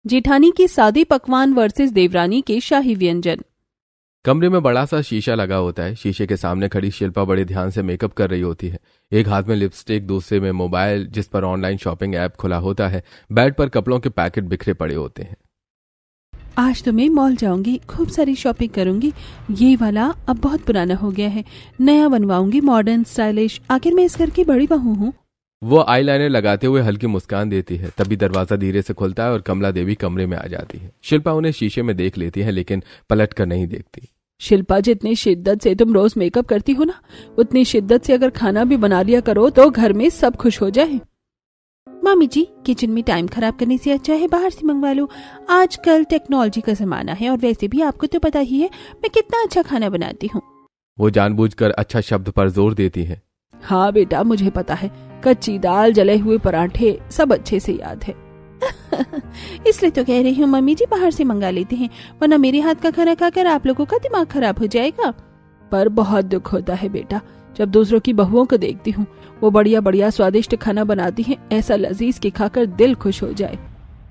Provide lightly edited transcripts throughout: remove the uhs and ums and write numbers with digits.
जेठानी के सादे पकवान वर्सेस देवरानी के शाही व्यंजन। कमरे में बड़ा सा शीशा लगा होता है। शीशे के सामने खड़ी शिल्पा बड़े ध्यान से मेकअप कर रही होती है। एक हाथ में लिपस्टिक, दूसरे में मोबाइल जिस पर ऑनलाइन शॉपिंग ऐप खुला होता है। बेड पर कपड़ों के पैकेट बिखरे पड़े होते हैं। आज तो मैं मॉल जाऊंगी, खूब सारी शॉपिंग करूंगी। ये वाला अब बहुत पुराना हो गया है, नया बनवाऊंगी, मॉडर्न स्टाइलिश। आखिर मैं इस घर की बड़ी बहू हूँ। वो आईलाइनर लगाते हुए हल्की मुस्कान देती है। तभी दरवाजा धीरे से खुलता है और कमला देवी कमरे में आ जाती है। शिल्पा उन्हें शीशे में देख लेती है लेकिन पलट कर नहीं देखती। शिल्पा, जितनी शिद्दत से तुम रोज मेकअप करती हो ना, उतनी शिद्दत से अगर खाना भी बना लिया करो तो घर में सब खुश हो जाए। मामी जी, किचन में टाइम खराब करने से अच्छा है बाहर से मंगवा लो। आजकल टेक्नोलॉजी का जमाना है और वैसे भी आपको तो पता ही है मैं कितना अच्छा खाना बनाती हूँ। वो जानबूझकर अच्छा शब्द पर जोर देती है। हाँ बेटा, मुझे पता है, कच्ची दाल, जले हुए पराठे सब अच्छे से याद है। इसलिए तो कह रही हूँ मम्मी जी, बाहर से मंगा लेते हैं, वरना मेरे हाथ का खाना खाकर आप लोगों का दिमाग खराब हो जाएगा। पर बहुत दुख होता है बेटा, जब दूसरों की बहुओं को देखती हूँ, वो बढ़िया बढ़िया स्वादिष्ट खाना बनाती हैं, ऐसा लजीज कि खाकर दिल खुश हो जाए।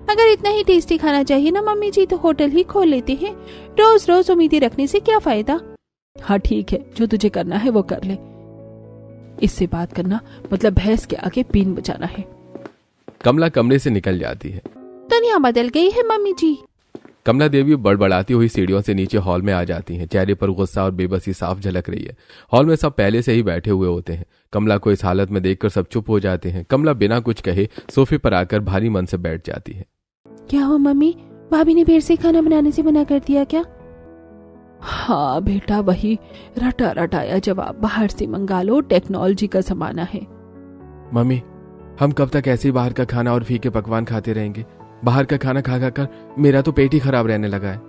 अगर इतना ही टेस्टी खाना चाहिए ना मम्मी जी, तो होटल ही खोल लेते हैं। रोज रोज उम्मीदें रखने से क्या फायदा। हाँ ठीक है, जो तुझे करना है वो कर ले। इससे बात करना मतलब भैंस के आगे बीन बजाना है। कमला कमरे से निकल जाती है। दुनिया बदल गई है मम्मी जी। कमला देवी बड़बड़ाती हुई सीढ़ियों से नीचे हॉल में आ जाती हैं। चेहरे पर गुस्सा और बेबसी साफ झलक रही है। हॉल में सब पहले से ही बैठे हुए होते हैं। कमला को इस हालत में देखकर सब चुप हो जाते हैं। कमला बिना कुछ कहे सोफे पर आकर भारी मन से बैठ जाती है। क्या हो मम्मी, भाभी ने देर से खाना बनाने से मना कर दिया क्या? हाँ बेटा, वही रटा रटाया जवाब, बाहर से मंगा लो, टेक्नोलॉजी का जमाना है। मम्मी, हम कब तक ऐसे ही बाहर का खाना और फीके पकवान खाते रहेंगे? बाहर का खाना खा कर मेरा तो पेट ही खराब रहने लगा है।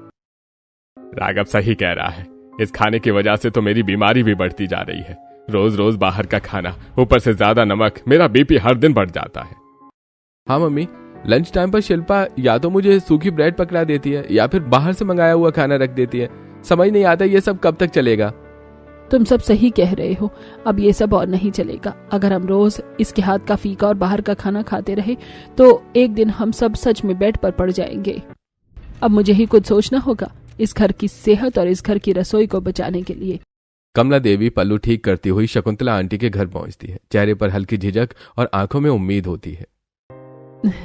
राघव सही कह रहा है, इस खाने की वजह से तो मेरी बीमारी भी बढ़ती जा रही है। रोज रोज बाहर का खाना, ऊपर से ज्यादा नमक, मेरा बीपी हर दिन बढ़ जाता है। हाँ मम्मी, लंच टाइम पर शिल्पा या तो मुझे सूखी ब्रेड पकड़ा देती है या फिर बाहर से मंगाया हुआ खाना रख देती है। समझ नहीं आता ये सब कब तक चलेगा। तुम सब सही कह रहे हो, अब ये सब और नहीं चलेगा। अगर हम रोज इसके हाथ का फीका और बाहर का खाना खाते रहे तो एक दिन हम सब सच में बेड पर पड़ जाएंगे। अब मुझे ही कुछ सोचना होगा इस घर की सेहत और इस घर की रसोई को बचाने के लिए। कमला देवी पल्लू ठीक करती हुई शकुंतला आंटी के घर पहुंचती है। चेहरे पर हल्की झिझक और आंखों में उम्मीद होती है।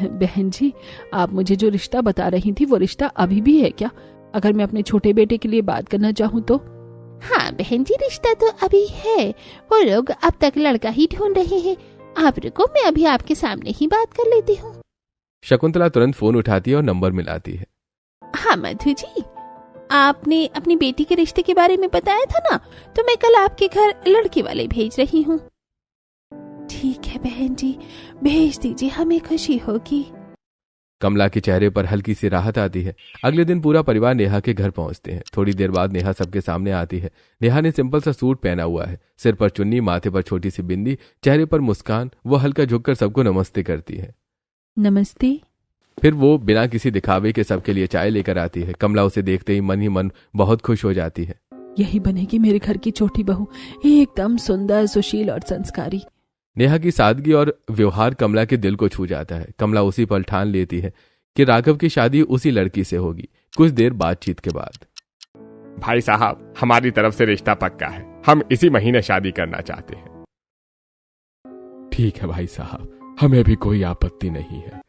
बहन जी, आप मुझे जो रिश्ता बता रही थी वो रिश्ता अभी भी है क्या? अगर मैं अपने छोटे बेटे के लिए बात करना चाहूँ तो? हाँ बहन जी, रिश्ता तो अभी है, वो लोग अब तक लड़का ही ढूंढ रहे हैं। आप रुको, मैं अभी आपके सामने ही बात कर लेती हूँ। शकुंतला तुरंत फोन उठाती है और नंबर मिलाती है। हाँ मधु जी, आपने अपनी बेटी के रिश्ते के बारे में बताया था ना, तो मैं कल आपके घर लड़की वाले भेज रही हूँ। ठीक है बहन जी, भेज दीजिए, हमें खुशी होगी। कमला के चेहरे पर हल्की सी राहत आती है। अगले दिन पूरा परिवार नेहा के घर पहुंचते हैं। थोड़ी देर बाद नेहा सबके सामने आती है। नेहा ने सिंपल सा सूट पहना हुआ है, सिर पर चुन्नी, माथे पर छोटी सी बिंदी, चेहरे पर मुस्कान। वो हल्का झुककर सबको नमस्ते करती है। नमस्ते। फिर वो बिना किसी दिखावे के सबके लिए चाय लेकर आती है। कमला उसे देखते ही मन ही मन बहुत खुश हो जाती है। यही बनेगी मेरे घर की छोटी बहू, एकदम सुंदर, सुशील और संस्कारी। नेहा की सादगी और व्यवहार कमला के दिल को छू जाता है। कमला उसी पल ठान लेती है कि राघव की शादी उसी लड़की से होगी। कुछ देर बातचीत के बाद, भाई साहब, हमारी तरफ से रिश्ता पक्का है, हम इसी महीने शादी करना चाहते हैं। ठीक है भाई साहब, हमें भी कोई आपत्ति नहीं है।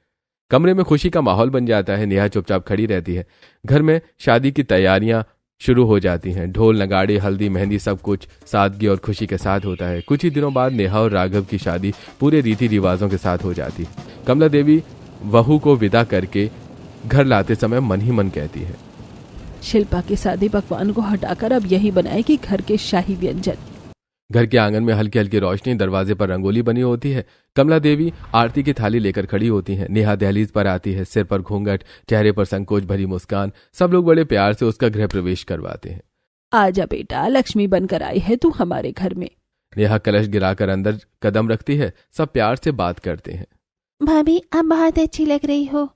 कमरे में खुशी का माहौल बन जाता है। नेहा चुपचाप खड़ी रहती है। घर में शादी की तैयारियां शुरू हो जाती हैं। ढोल, नगाड़े, हल्दी, मेहंदी, सब कुछ सादगी और खुशी के साथ होता है। कुछ ही दिनों बाद नेहा और राघव की शादी पूरे रीति रिवाजों के साथ हो जाती है। कमला देवी बहू को विदा करके घर लाते समय मन ही मन कहती है, शिल्पा के सादे पकवान को हटाकर अब यही बनाएगी घर के शाही व्यंजन। घर के आंगन में हल्की हल्की रोशनी, दरवाजे पर रंगोली बनी होती है। कमला देवी आरती की थाली लेकर खड़ी होती हैं। नेहा दहलीज पर आती है, सिर पर घूंघट, चेहरे पर संकोच भरी मुस्कान। सब लोग बड़े प्यार से उसका गृह प्रवेश करवाते हैं। आजा बेटा, लक्ष्मी बनकर आई है तू हमारे घर में। नेहा कलश गिराकर अंदर कदम रखती है। सब प्यार से बात करते हैं। भाभी, आप बहुत अच्छी लग रही हो।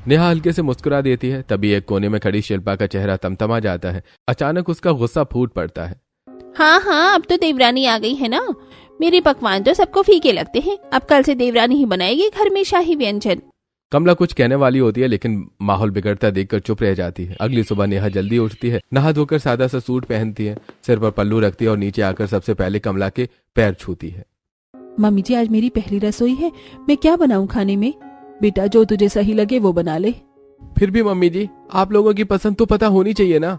नेहा हल्के से मुस्कुरा देती है। तभी एक कोने में खड़ी शिल्पा का चेहरा तमतमा जाता है। अचानक उसका गुस्सा फूट पड़ता है। हाँ, अब तो देवरानी आ गई है ना। मेरे पकवान तो सबको फीके लगते हैं, अब कल से देवरानी ही बनाएगी घर में शाही व्यंजन। कमला कुछ कहने वाली होती है लेकिन माहौल बिगड़ता देखकर चुप रह जाती है। अगली सुबह नेहा जल्दी उठती है, नहा धोकर सादा सा सूट पहनती है, सिर पर पल्लू रखती है और नीचे आकर सबसे पहले कमला के पैर छूती है। मम्मी जी, आज मेरी पहली रसोई है, मैं क्या बनाऊं खाने में? बेटा, जो तुझे सही लगे वो बना ले। फिर भी मम्मी जी, आप लोगों की पसंद तो पता होनी चाहिए ना।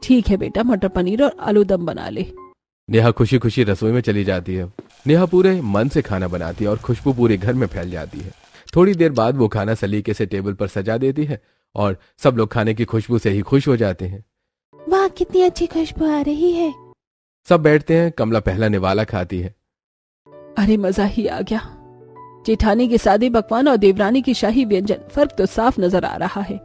ठीक है बेटा, मटर पनीर और आलू दम बना ले। नेहा खुशी खुशी रसोई में चली जाती है। नेहा पूरे मन से खाना बनाती है और खुशबू पूरे घर में फैल जाती है। थोड़ी देर बाद वो खाना सलीके से टेबल पर सजा देती है और सब लोग खाने की खुशबू से ही खुश हो जाते हैं। वाह, कितनी अच्छी खुशबू आ रही है। सब बैठते हैं। कमला पहला निवाला खाती है। अरे मजा ही आ गया। जेठानी के सादे पकवान और देवरानी की शाही व्यंजन, फर्क तो साफ नजर आ रहा है।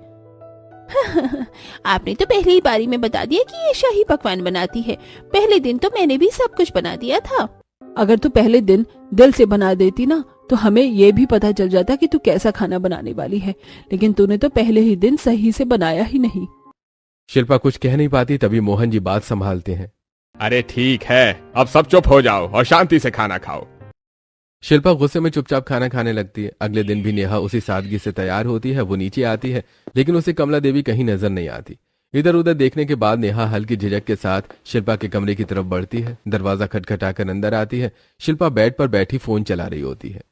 आपने तो पहली ही बारी में बता दिया कि ये शाही पकवान बनाती है। पहले दिन तो मैंने भी सब कुछ बना दिया था। अगर तू पहले दिन दिल से बना देती ना तो हमें ये भी पता चल जाता कि तू कैसा खाना बनाने वाली है, लेकिन तूने तो पहले ही दिन सही से बनाया ही नहीं। शिल्पा कुछ कह नहीं पाती, तभी मोहन जी बात संभालते हैं। अरे ठीक है, अब सब चुप हो जाओ और शांति से खाना खाओ। शिल्पा गुस्से में चुपचाप खाना खाने लगती है। अगले दिन भी नेहा उसी सादगी से तैयार होती है। वो नीचे आती है लेकिन उसे कमला देवी कहीं नजर नहीं आती। इधर उधर देखने के बाद नेहा हल्की झिझक के साथ शिल्पा के कमरे की तरफ बढ़ती है। दरवाजा खटखटाकर अंदर आती है। शिल्पा बेड पर बैठी फोन चला रही होती है।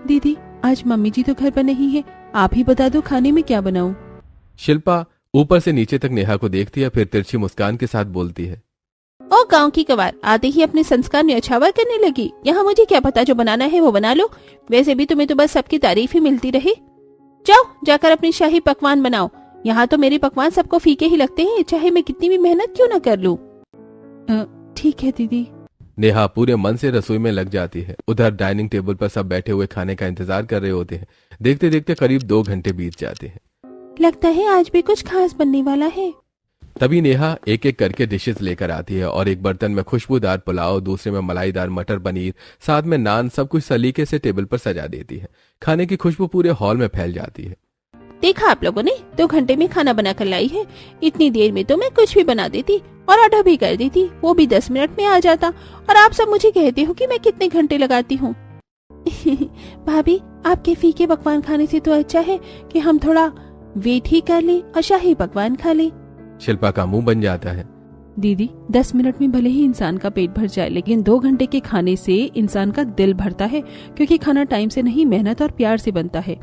दीदी, आज मम्मी जी तो घर पर नहीं है, आप ही बता दो खाने में क्या बनाऊं? शिल्पा ऊपर से नीचे तक नेहा को देखती है, फिर तिरछी मुस्कान के साथ बोलती है। ओ गांव की गवार, आते ही अपने संस्कार न्यौछावर करने लगी। यहाँ मुझे क्या पता, जो बनाना है वो बना लो। वैसे भी तुम्हें तो बस सबकी तारीफ ही मिलती रही। जाओ जाकर अपनी शाही पकवान बनाओ। यहाँ तो मेरे पकवान सबको फीके ही लगते हैं, चाहे मैं कितनी भी मेहनत क्यों न कर लूं। ठीक है दीदी। नेहा पूरे मन से रसोई में लग जाती है। उधर डाइनिंग टेबल पर सब बैठे हुए खाने का इंतजार कर रहे होते हैं। देखते देखते करीब 2 घंटे बीत जाते हैं। लगता है आज भी कुछ खास बनने वाला है। तभी नेहा एक एक करके डिशेस लेकर आती है और एक बर्तन में खुशबूदार पुलाव, दूसरे में मलाईदार मटर पनीर, साथ में नान, सब कुछ सलीके से टेबल पर सजा देती है। खाने की खुशबू पूरे हॉल में फैल जाती है। देखा आप लोगों ने, 2 घंटे में खाना बनाकर लाई है। इतनी देर में तो मैं कुछ भी बना देती और ऑर्डर भी कर देती, वो भी 10 मिनट में आ जाता। और आप सब मुझे कहते हो कि मैं कितने घंटे लगाती हूँ। भाभी, आपके फीके पकवान खाने से तो अच्छा है कि हम थोड़ा वेट ही कर ले और शाही पकवान खा ले। शिल्पा का मुंह बन जाता है। दीदी, 10 मिनट में भले ही इंसान का पेट भर जाए, लेकिन 2 घंटे के खाने से इंसान का दिल भरता है, क्योंकि खाना टाइम से नहीं, मेहनत और प्यार से बनता है।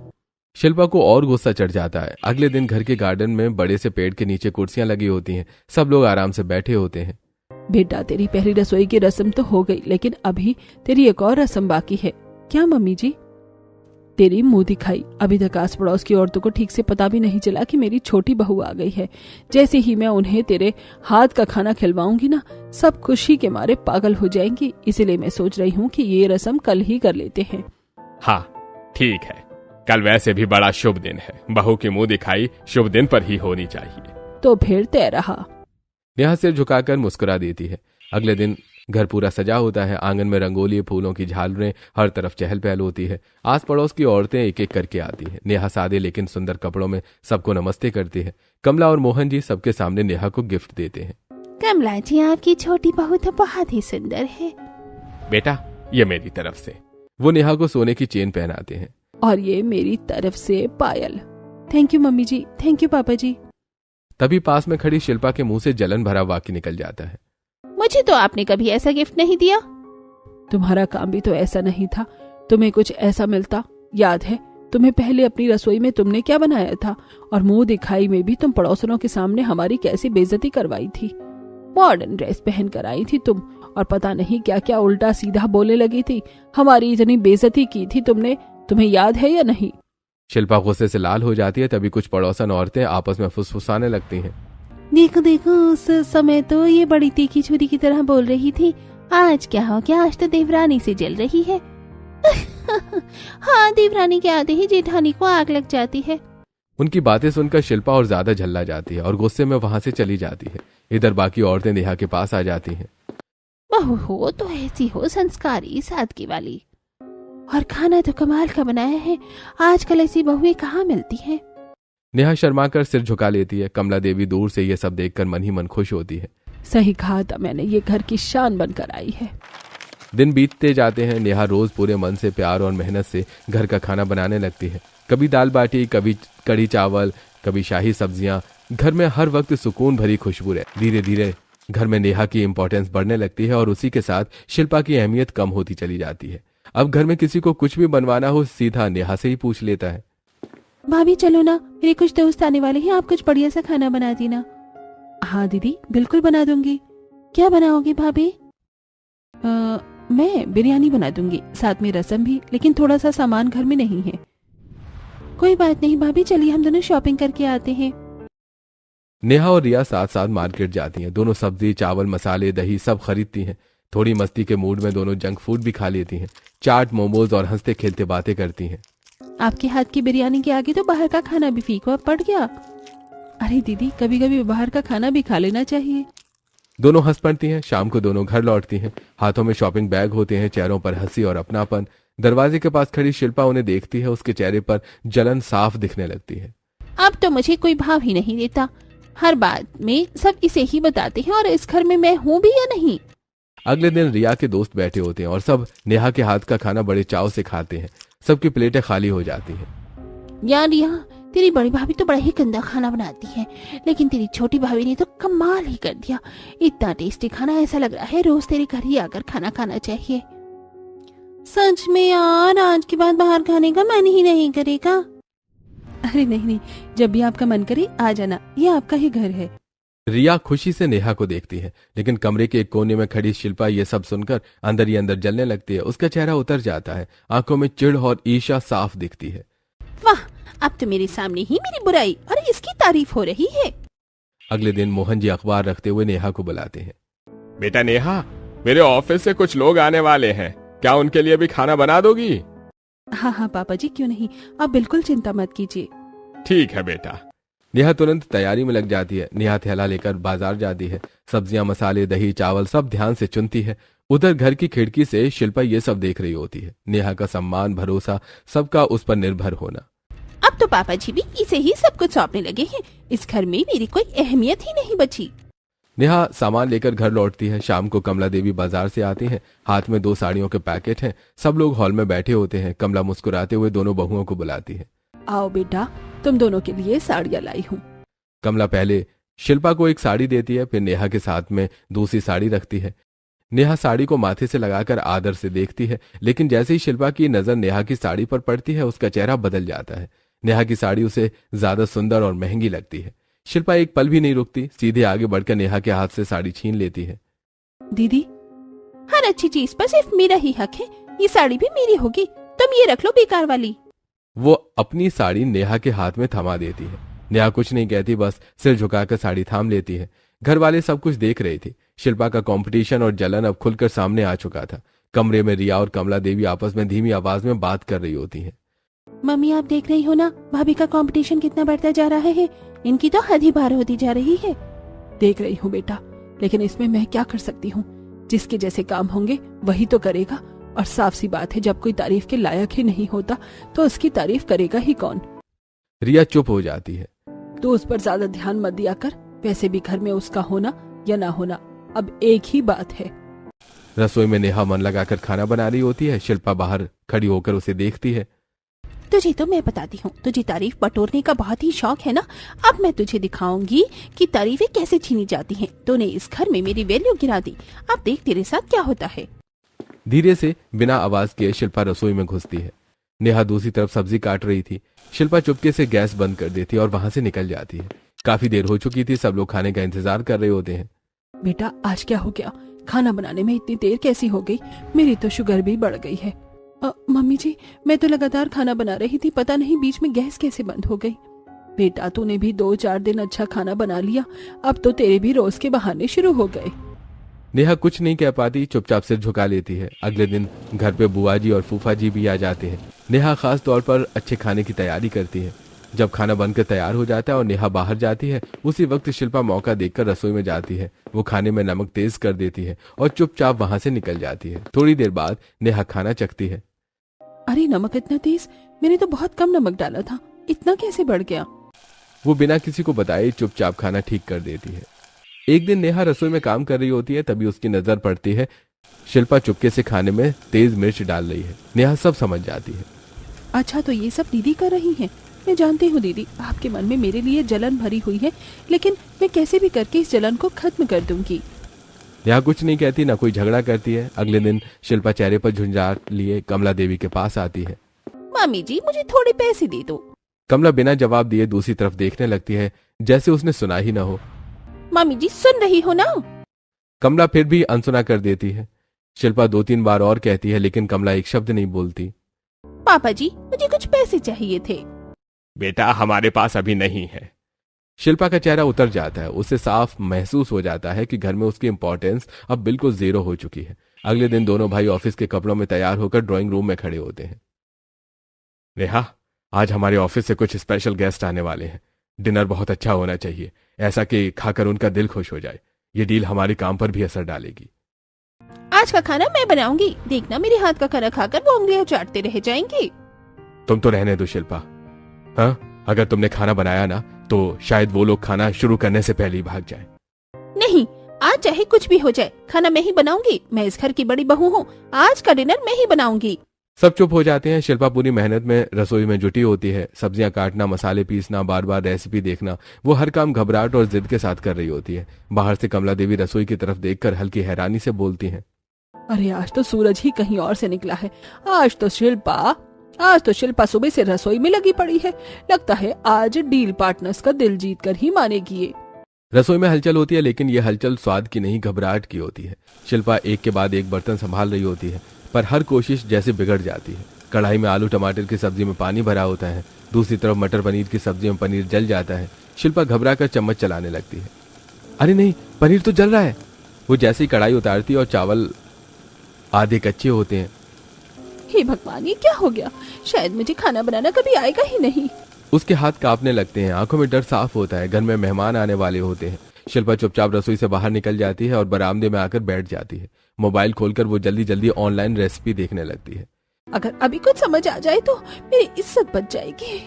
शिल्पा को और गुस्सा चढ़ जाता है। अगले दिन घर के गार्डन में बड़े से पेड़ के नीचे कुर्सियां लगी होती हैं। सब लोग आराम से बैठे होते हैं। बेटा, तेरी पहली रसोई की रस्म तो हो गई, लेकिन अभी तेरी एक और रस्म बाकी है। क्या मम्मी जी? तेरी मुंह दिखाई। अभी तक आस पड़ोस की औरतों को ठीक से पता भी नहीं चला कि मेरी छोटी बहू आ गई है। जैसे ही मैं उन्हें तेरे हाथ का खाना खिलवाऊंगी ना, सब खुशी के मारे पागल हो जाएंगी। इसलिए मैं सोच रही हूँ कि ये रस्म कल ही कर लेते हैं। हाँ ठीक है, कल वैसे भी बड़ा शुभ दिन है। बहू की मुंह दिखाई शुभ दिन पर ही होनी चाहिए। तो फिर तय रहा। नेहा सिर झुकाकर मुस्कुरा देती है। अगले दिन घर पूरा सजा होता है। आंगन में रंगोली, फूलों की झालरें, हर तरफ चहल पहल होती है। आस पड़ोस की औरतें एक एक करके आती हैं। नेहा सादे लेकिन सुंदर कपड़ों में सबको नमस्ते करती है। कमला और मोहन जी सबके सामने नेहा को गिफ्ट देते हैं। कमला जी, आपकी छोटी बहू तो बहुत ही सुंदर है। बेटा, ये मेरी तरफ से। वो नेहा को सोने की चेन पहनाते हैं। और ये मेरी तरफ से पायल। थैंक यू मम्मी जी। थैंक यू पापा जी। तभी पास में खड़ी शिल्पा के मुंह से जलन भरा वाक्य निकल जाता है। मुझे तो आपने कभी ऐसा गिफ्ट नहीं दिया। तुम्हारा काम भी तो ऐसा नहीं था, तुम्हें कुछ ऐसा मिलता। याद है तुम्हें पहले अपनी रसोई में तुमने क्या बनाया था, और मुंह दिखाई में भी तुम पड़ोसनों के सामने हमारी कैसी बेइज्जती करवाई थी। मॉडर्न ड्रेस पहन कर आई थी तुम, और पता नहीं क्या क्या उल्टा सीधा बोलने लगी थी। हमारी इतनी बेइज्जती की थी तुमने, तुम्हें याद है या नहीं? शिल्पा गुस्से से लाल हो जाती है। तभी कुछ पड़ोसन औरतें आपस में फुसफुसाने लगती हैं। देखो देखो, उस समय तो ये बड़ी तीखी छुरी की तरह बोल रही थी, आज क्या हो गया, आज तो देवरानी से जल रही है। हाँ, देवरानी के आते ही जेठानी को आग लग जाती है। उनकी बातें सुनकर शिल्पा और ज्यादा झल्ला जाती है और गुस्से में वहां से चली जाती है। इधर बाकी औरतें नेहा के पास आ जाती हैं। बहू हो तो ऐसी हो, संस्कारी, सादगी वाली, और खाना तो कमाल का बनाया है। आजकल ऐसी बहुएं कहाँ मिलती हैं। नेहा शर्माकर सिर झुका लेती है। कमला देवी दूर से ये सब देखकर मन ही मन खुश होती है। सही कहा था मैंने, ये घर की शान बनकर आई है। दिन बीतते जाते हैं। नेहा रोज पूरे मन से, प्यार और मेहनत से घर का खाना बनाने लगती है। कभी दाल बाटी, कभी कढ़ी चावल, कभी शाही सब्जियां। घर में हर वक्त सुकून भरी खुशबू है। धीरे धीरे घर में नेहा की इंपॉर्टेंस बढ़ने लगती है और उसी के साथ शिल्पा की अहमियत कम होती चली जाती है। अब घर में किसी को कुछ भी बनवाना हो सीधा नेहा से ही पूछ लेता है। भाभी चलो ना, मेरे कुछ दोस्त आने वाले हैं, आप कुछ बढ़िया सा खाना बना देना। हाँ दीदी बिल्कुल बना दूंगी। क्या बनाओगी भाभी? मैं बिरयानी बना दूंगी, साथ में रसम भी, लेकिन थोड़ा सा सामान घर में नहीं है। कोई बात नहीं भाभी, चलिए हम दोनों शॉपिंग करके आते हैं। नेहा और रिया साथ साथ मार्केट जाती हैं। दोनों सब्जी, चावल, मसाले, दही सब खरीदती हैं। थोड़ी मस्ती के मूड में दोनों जंक फूड भी खा लेती हैं, चाट, मोमोज, और हंसते खेलते बातें करती हैं। आपके हाथ की बिरयानी के आगे तो बाहर का खाना भी फीका पड़ गया। अरे दीदी, कभी कभी बाहर का खाना भी खा लेना चाहिए। दोनों हंस पड़ती हैं। शाम को दोनों घर लौटती हैं। हाथों में शॉपिंग बैग होते हैं, चेहरों पर हंसी और अपनापन। दरवाजे के पास खड़ी शिल्पा उन्हें देखती है। उसके चेहरे पर जलन साफ दिखने लगती है। अब तो मुझे कोई भाव ही नहीं देता, हर बात में सब इसे ही बताते हैं, और इस घर में मैं हूँ भी या नहीं। अगले दिन रिया के दोस्त बैठे होते हैं और सब नेहा के हाथ का खाना बड़े चाव से खाते हैं। सबकी प्लेटें खाली हो जाती हैं। यार रिया, तेरी बड़ी भाभी तो बड़ा ही गंदा खाना बनाती है, लेकिन तेरी छोटी भाभी ने तो कमाल ही कर दिया। इतना टेस्टी खाना, ऐसा लग रहा है रोज तेरे घर ही आकर खाना खाना चाहिए। सच में यार, आज के बाद बाहर खाने का मन ही नहीं करेगा। अरे नहीं नहीं, जब भी आपका मन करे आ जाना, ये आपका ही घर है। रिया खुशी से नेहा को देखती है, लेकिन कमरे के एक कोने में खड़ी शिल्पा ये सब सुनकर अंदर ही अंदर जलने लगती है। उसका चेहरा उतर जाता है, आंखों में चिढ़ और ईर्ष्या साफ दिखती है। वाह, अब तो मेरे सामने ही मेरी बुराई और इसकी तारीफ हो रही है। अगले दिन मोहन जी अखबार रखते हुए नेहा को बुलाते हैं। बेटा नेहा, मेरे ऑफिस से कुछ लोग आने वाले हैं, क्या उनके लिए भी खाना बना दोगी? हाँ हाँ पापा जी, क्यों नहीं, आप बिल्कुल चिंता मत कीजिए। ठीक है बेटा। नेहा तुरंत तैयारी में लग जाती है। नेहा थैला लेकर बाजार जाती है। सब्जियां, मसाले, दही, चावल सब ध्यान से चुनती है। उधर घर की खिड़की से शिल्पा ये सब देख रही होती है। नेहा का सम्मान, भरोसा, सबका उस पर निर्भर होना। अब तो पापा जी भी इसे ही सब कुछ सौंपने लगे हैं। इस घर में मेरी कोई अहमियत ही नहीं बची। नेहा सामान लेकर घर लौटती है। शाम को कमला देवी बाजार से आती हैं। हाथ में 2 साड़ियों के पैकेट हैं। सब लोग हॉल में बैठे होते हैं। कमला मुस्कुराते हुए दोनों बहुओं को बुलाती है। आओ बेटा, तुम दोनों के लिए साड़ियाँ लाई हूँ। कमला पहले शिल्पा को एक साड़ी देती है, फिर नेहा के साथ में दूसरी साड़ी रखती है। नेहा साड़ी को माथे से लगाकर आदर से देखती है, लेकिन जैसे ही शिल्पा की नजर नेहा की साड़ी पर पड़ती है, उसका चेहरा बदल जाता है। नेहा की साड़ी उसे ज्यादा सुंदर और महंगी लगती है। शिल्पा एक पल भी नहीं रुकती, सीधे आगे बढ़कर नेहा के हाथ से साड़ी छीन लेती है। दीदी, हर अच्छी चीज पर सिर्फ मेरा ही हक है। ये साड़ी भी मेरी होगी, तुम ये रख लो बेकार वाली। वो अपनी साड़ी नेहा के हाथ में थमा देती है। नेहा कुछ नहीं कहती, बस सिर झुकाकर साड़ी थाम लेती है। घर वाले सब कुछ देख रहे थे। शिल्पा का कंपटीशन और जलन अब खुलकर सामने आ चुका था। कमरे में रिया और कमला देवी आपस में धीमी आवाज में बात कर रही होती हैं। मम्मी आप देख रही हो ना, भाभी का कंपटीशन कितना बढ़ता जा रहा है। इनकी तो हद ही पार होती जा रही है। देख रही हूँ बेटा, लेकिन इसमें मैं क्या कर सकती हूँ। जिसके जैसे काम होंगे वही तो करेगा। और साफ सी बात है, जब कोई तारीफ के लायक ही नहीं होता तो उसकी तारीफ करेगा ही कौन। रिया चुप हो जाती है। तो उस पर ज्यादा ध्यान मत दिया कर। वैसे भी घर में उसका होना या ना होना अब एक ही बात है। रसोई में नेहा मन लगाकर खाना बना रही होती है। शिल्पा बाहर खड़ी होकर उसे देखती है। तुझे तो मैं बताती हूँ, तुझे तारीफ बटोरने का बहुत ही शौक है ना। अब मैं तुझे दिखाऊंगी कि तारीफें कैसे छीनी जाती हैं। तूने इस घर में मेरी वैल्यू गिरा दी, अब देख तेरे साथ क्या होता है। धीरे से बिना आवाज के शिल्पा रसोई में घुसती है। नेहा दूसरी तरफ सब्जी काट रही थी। शिल्पा चुपके से गैस बंद कर देती और वहां से निकल जाती है। काफी देर हो चुकी थी, सब लोग खाने का इंतजार कर रहे होते हैं। बेटा आज क्या हो गया, खाना बनाने में इतनी देर कैसी हो गई। मेरी तो शुगर भी बढ़ गई है। मम्मी जी, मैं तो लगातार खाना बना रही थी, पता नहीं बीच में गैस कैसे बंद हो गई। बेटा तूने भी 2-4 दिन अच्छा खाना बना लिया, अब तो तेरे भी रोज के बहाने शुरू हो गए। नेहा कुछ नहीं कह पाती, चुपचाप सिर झुका लेती है। अगले दिन घर पे बुआ जी और फूफा जी भी आ जाते हैं। नेहा खास तौर पर अच्छे खाने की तैयारी करती है। जब खाना बनकर तैयार हो जाता है और नेहा बाहर जाती है, उसी वक्त शिल्पा मौका देखकर रसोई में जाती है। वो खाने में नमक तेज कर देती है और चुपचाप वहां से निकल जाती है। थोड़ी देर बाद नेहा खाना चखती है। अरे नमक इतना तेज, मैंने तो बहुत कम नमक डाला था, इतना कैसे बढ़ गया। वो बिना किसी को बताए चुपचाप खाना ठीक कर देती है। एक दिन नेहा रसोई में काम कर रही होती है, तभी उसकी नजर पड़ती है शिल्पा चुपके से खाने में तेज मिर्च डाल रही है। नेहा सब समझ जाती है। अच्छा, तो ये सब दीदी कर रही हैं। मैं जानती हूँ दीदी, आपके मन में मेरे लिए जलन भरी हुई है, लेकिन मैं कैसे भी करके इस जलन को खत्म कर दूंगी। नेहा कुछ नहीं कहती, ना कोई झगड़ा करती है। अगले दिन शिल्पा चेहरे पर झुंझाट लिए कमला देवी के पास आती है। मामी जी, मुझे थोड़े पैसे दे दो। कमला बिना जवाब दिए दूसरी तरफ देखने लगती है, जैसे उसने सुना ही ना हो। मामी जी, सुन रही हो ना? कमला फिर भी अनसुना कर देती है। शिल्पा 2-3 बार और कहती है, लेकिन कमला एक शब्द नहीं बोलती। पापा जी, मुझे कुछ पैसे चाहिए थे। बेटा, हमारे पास अभी नहीं है। शिल्पा का चेहरा उतर जाता है। उसे साफ महसूस हो जाता है कि घर में उसकी इंपॉर्टेंस अब बिल्कुल जीरो हो चुकी है। अगले दिन दोनों भाई ऑफिस के कपड़ों में तैयार होकर ड्राइंग रूम में खड़े होते हैं। नेहा, आज हमारे ऑफिस से कुछ स्पेशल गेस्ट आने वाले हैं। डिनर बहुत अच्छा होना चाहिए, ऐसा कि खाकर उनका दिल खुश हो जाए। ये डील हमारे काम पर भी असर डालेगी। आज का खाना मैं बनाऊंगी, देखना मेरे हाथ का खाना खाकर वो उंगलियां चाटते रह जाएंगे। तुम तो रहने दो शिल्पा। हाँ, अगर तुमने खाना बनाया ना तो शायद वो लोग खाना शुरू करने से पहले ही भाग जाएं। नहीं, आज चाहे कुछ भी हो जाए, खाना मैं ही बनाऊंगी। मैं इस घर की बड़ी बहू हूँ, आज का डिनर मैं ही बनाऊंगी। सब चुप हो जाते हैं। शिल्पा पूरी मेहनत में रसोई में जुटी होती है। सब्जियां काटना, मसाले पीसना, बार बार रेसिपी देखना, वो हर काम घबराहट और जिद के साथ कर रही होती है। बाहर से कमला देवी रसोई की तरफ देखकर हल्की हैरानी से बोलती हैं, अरे आज तो सूरज ही कहीं और से निकला है। आज तो शिल्पा सुबह से रसोई में लगी पड़ी है। लगता है आज डील पार्टनर्स का दिल जीत कर ही मानेगी ये। रसोई में हलचल होती है, लेकिन ये हलचल स्वाद की नहीं, घबराहट की होती है। शिल्पा एक के बाद एक बर्तन संभाल रही होती है, पर हर कोशिश जैसे बिगड़ जाती है। कढ़ाई में आलू टमाटर की सब्जी में पानी भरा होता है। दूसरी तरफ मटर पनीर की सब्जी में पनीर जल जाता है। शिल्पा घबरा कर चम्मच चलाने लगती है। अरे नहीं, पनीर तो जल रहा है। वो जैसे ही कढ़ाई उतारती है और चावल आधे कच्चे होते हैं। हे भगवान, ये क्या हो गया? शायद मुझे खाना बनाना कभी आएगा ही नहीं। उसके हाथ कांपने लगते हैं, आंखों में डर साफ होता है। घर में मेहमान आने वाले होते हैं। शिल्पा चुपचाप रसोई से बाहर निकल जाती है और बरामदे में आकर बैठ जाती है। मोबाइल खोलकर वो जल्दी जल्दी ऑनलाइन रेसिपी देखने लगती है। अगर अभी कुछ समझ आ जाए तो मेरी इज्जत बच जाएगी।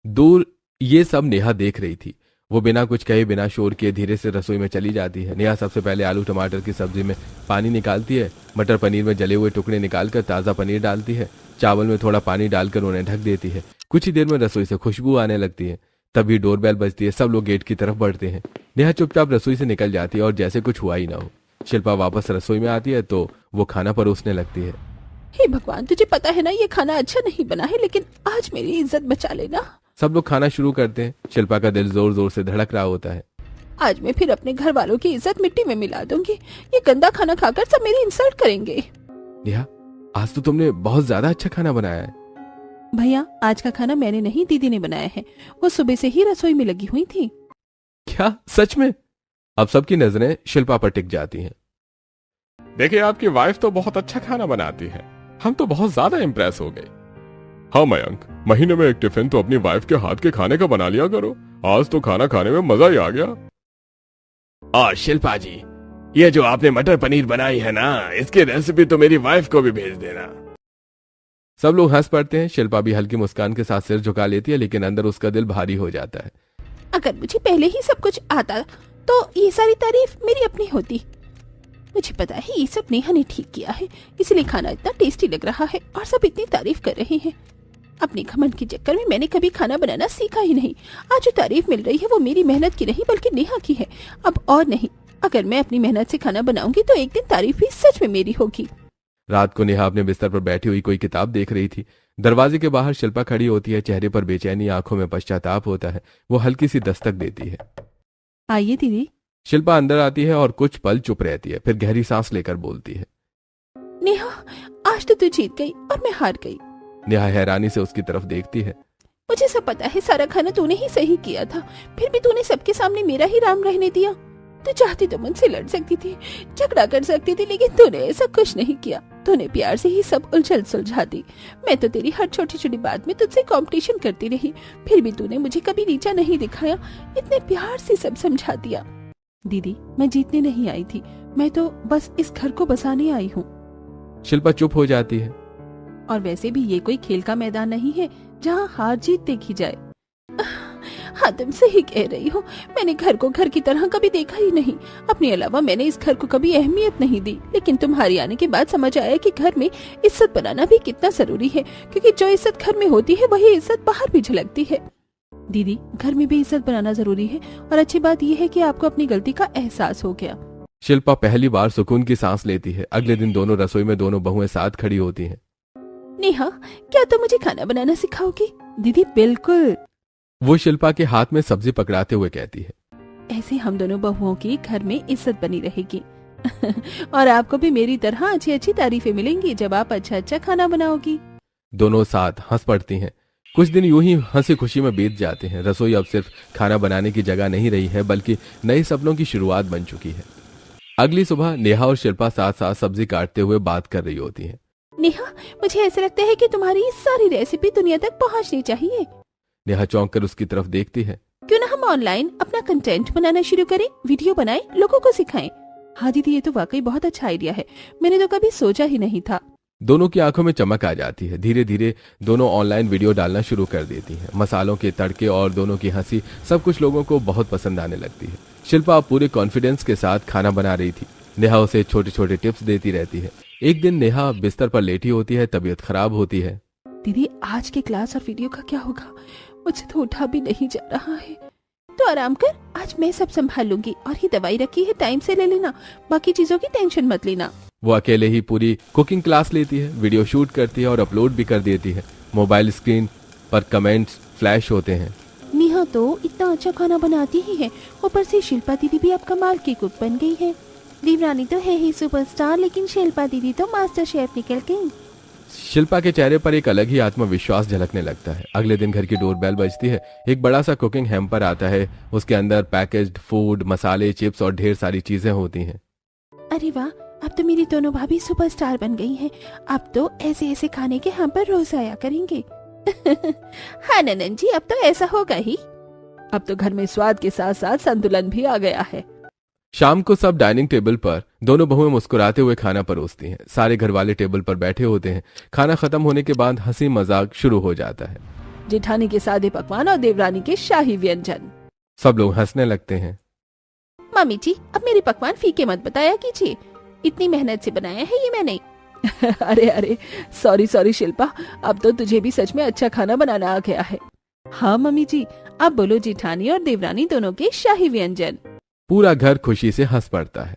दूर ये सब नेहा देख रही थी। वो बिना कुछ कहे, बिना शोर किए धीरे से रसोई में चली जाती है। नेहा सबसे पहले आलू टमाटर की सब्जी में पानी निकालती है। मटर पनीर में जले हुए टुकड़े निकालकर ताज़ा पनीर डालती है। चावल में थोड़ा पानी डालकर उन्हें ढक देती है। कुछ ही देर में रसोई से खुशबू आने लगती है। तभी डोरबेल बजती है। सब लोग गेट की तरफ बढ़ते हैं। नेहा चुपचाप रसोई से निकल जाती है और जैसे कुछ हुआ ही ना हो। शिल्पा वापस रसोई में आती है तो वो खाना परोसने लगती है। हे भगवान, तुझे पता है ना ये खाना अच्छा नहीं बना है, लेकिन आज मेरी इज्जत बचा लेना। सब लोग खाना शुरू करते हैं। शिल्पा का दिल जोर जोर से धड़क रहा होता है। आज मैं फिर अपने घर वालों की इज्जत मिट्टी में मिला दूंगी। ये गंदा खाना खाकर सब मेरी इंसल्ट करेंगे। नेहा, आज तो तुमने बहुत ज्यादा अच्छा खाना बनाया है। भैया, आज का खाना मैंने नहीं, दीदी ने बनाया है। वो सुबह से ही रसोई में लगी हुई थी। क्या सच में? अब सबकी नजरें शिल्पा पर टिक जाती हैं। देखिए, आपकी वाइफ तो बहुत अच्छा खाना बनाती है। हम तो बहुत ज्यादा इम्प्रेस हो गए। हाँ मयंक, महीने में एक टिफिन तो अपनी वाइफ के हाथ के खाने का बना लिया करो। आज तो खाना खाने में मजा ही आ गया। और शिल्पा जी, ये जो आपने मटर पनीर बनाई है ना, इसकी रेसिपी तो मेरी वाइफ को भी भेज देना। सब लोग हंस पड़ते हैं। शिल्पा भी हल्की मुस्कान के साथ सिर झुका लेती है, लेकिन अंदर उसका दिल भारी हो जाता है। अगर मुझे पहले ही सब कुछ आता तो ये सारी तारीफ मेरी अपनी होती। मुझे पता है ये सब नेहा ने ठीक किया है, इसलिए खाना इतना टेस्टी लग रहा है और सब इतनी तारीफ कर रहे हैं। अपने घमंड के चक्कर में मैंने कभी खाना बनाना सीखा ही नहीं। आज जो तारीफ मिल रही है वो मेरी मेहनत की नहीं बल्कि नेहा की है। अब और नहीं, अगर मैं अपनी मेहनत से खाना बनाऊंगी तो एक दिन तारीफ भी सच में मेरी होगी। रात को नेहा अपने बिस्तर पर बैठी हुई कोई किताब देख रही थी। दरवाजे के बाहर शिल्पा खड़ी होती है। चेहरे पर बेचैनी, आंखों में पश्चाताप होता है। वो हल्की सी दस्तक देती है। आइए दीदी। शिल्पा अंदर आती है और कुछ पल चुप रहती है, फिर गहरी सांस लेकर बोलती है, नेहा, आज तो तू जीत गई और मैं हार गई। नेहा हैरानी से उसकी तरफ देखती है। मुझे सब पता है, सारा खाना तूने ही सही किया था, फिर भी तूने सबके सामने मेरा ही राम रहने दिया। तू चाहती तो मुझसे लड़ सकती थी, झगड़ा कर सकती थी, लेकिन तूने ऐसा कुछ नहीं किया। तूने प्यार से ही सब उलझल सुलझा दी। मैं तो तेरी हर छोटी छोटी बात में तुझसे कंपटीशन करती रही, फिर भी तूने मुझे कभी नीचा नहीं दिखाया, इतने प्यार से सब समझा दिया। दीदी, मैं जीतने नहीं आई थी, मैं तो बस इस घर को बसाने आई हूँ। शिल्पा चुप हो जाती है। और वैसे भी ये कोई खेल का मैदान नहीं है जहाँ हार जीत देखी जाए। हाँ तुम सही कह रही हो, मैंने घर को घर की तरह कभी देखा ही नहीं। अपने अलावा मैंने इस घर को कभी अहमियत नहीं दी, लेकिन तुम्हारी आने के बाद समझ आया कि घर में इज्जत बनाना भी कितना जरूरी है, क्योंकि जो इज्जत घर में होती है वही इज्जत बाहर भी झलकती है। दीदी, घर में भी इज्जत बनाना जरूरी है, और अच्छी बात यह है कि आपको अपनी गलती का एहसास हो गया। शिल्पा पहली बार सुकून की सांस लेती है। अगले दिन दोनों रसोई में दोनों बहुएं साथ खड़ी होती हैं। नेहा, क्या तुम मुझे खाना बनाना सिखाओगी? दीदी बिल्कुल। वो शिल्पा के हाथ में सब्जी पकड़ाते हुए कहती है, ऐसे हम दोनों बहुओं की घर में इज्जत बनी रहेगी। और आपको भी मेरी तरह अच्छी अच्छी तारीफें मिलेंगी जब आप अच्छा अच्छा खाना बनाओगी। दोनों साथ हंस पड़ती हैं। कुछ दिन यूं ही हंसी खुशी में बीत जाते हैं। रसोई अब सिर्फ खाना बनाने की जगह नहीं रही है, बल्कि नए सपनों की शुरुआत बन चुकी है। अगली सुबह नेहा और शिल्पा साथ साथ सब्जी काटते हुए बात कर रही होती हैं। नेहा, मुझे ऐसा लगता है कि तुम्हारी सारी रेसिपी दुनिया तक पहुंचनी चाहिए। नेहा चौंक कर उसकी तरफ देखती है। क्यों ना हम ऑनलाइन अपना कंटेंट बनाना शुरू करें, वीडियो बनाएं, लोगों को सिखाएं। हाँ दीदी, ये तो वाकई बहुत अच्छा आइडिया है, मैंने तो कभी सोचा ही नहीं था। दोनों की आंखों में चमक आ जाती है। धीरे धीरे दोनों ऑनलाइन वीडियो डालना शुरू कर देती हैं। मसालों के तड़के और दोनों की हंसी सब कुछ लोगों को बहुत पसंद आने लगती है। शिल्पा पूरे कॉन्फिडेंस के साथ खाना बना रही थी। नेहा उसे छोटे छोटे टिप्स देती रहती है। एक दिन नेहा बिस्तर पर लेटी होती है, तबीयत खराब होती है। दीदी, आज के क्लास और वीडियो का क्या होगा? मुझसे तो उठा भी नहीं जा रहा है। तो आराम कर, आज मैं सब संभाल लूंगी, और ये दवाई रखी है, टाइम से ले लेना, बाकी चीजों की टेंशन मत लेना। वो अकेले ही पूरी कुकिंग क्लास लेती है, वीडियो शूट करती है और अपलोड भी कर देती है। मोबाइल स्क्रीन पर कमेंट्स फ्लैश होते हैं। नेहा तो इतना अच्छा खाना बनाती ही है, ऊपर से शिल्पा दीदी भी अब कमाल की कुक बन गई है। देवरानी तो है ही सुपरस्टार, लेकिन शिल्पा दीदी तो मास्टर शेफ निकल गई। शिल्पा के चेहरे पर एक अलग ही आत्मविश्वास झलकने लगता है। अगले दिन घर की डोरबेल बजती है। एक बड़ा सा कुकिंग हैम्पर आता है। उसके अंदर पैकेज्ड फूड, मसाले, चिप्स और ढेर सारी चीजें होती हैं। अरे वाह, अब तो मेरी दोनों भाभी सुपरस्टार बन गई हैं। अब तो ऐसे ऐसे खाने के हम पर रोज आया करेंगे। हाँ ननन जी, अब तो ऐसा होगा ही। अब तो घर में स्वाद के साथ साथ संतुलन भी आ गया है। शाम को सब डाइनिंग टेबल पर दोनों बहुएं मुस्कुराते हुए खाना परोसती हैं। सारे घर वाले टेबल पर बैठे होते हैं। खाना खत्म होने के बाद हंसी मजाक शुरू हो जाता है। जेठानी के सादे पकवान और देवरानी के शाही व्यंजन। सब लोग हंसने लगते हैं। मम्मी जी, अब मेरे पकवान फीके मत बताया कीजिए, इतनी मेहनत से बनाया है ये मैंने। अरे अरे, सॉरी सॉरी शिल्पा, अब तो तुझे भी सच में अच्छा खाना बनाना आ गया है। हाँ मम्मी जी, अब बोलो जेठानी और देवरानी दोनों के शाही व्यंजन। पूरा घर खुशी से हंस पड़ता है।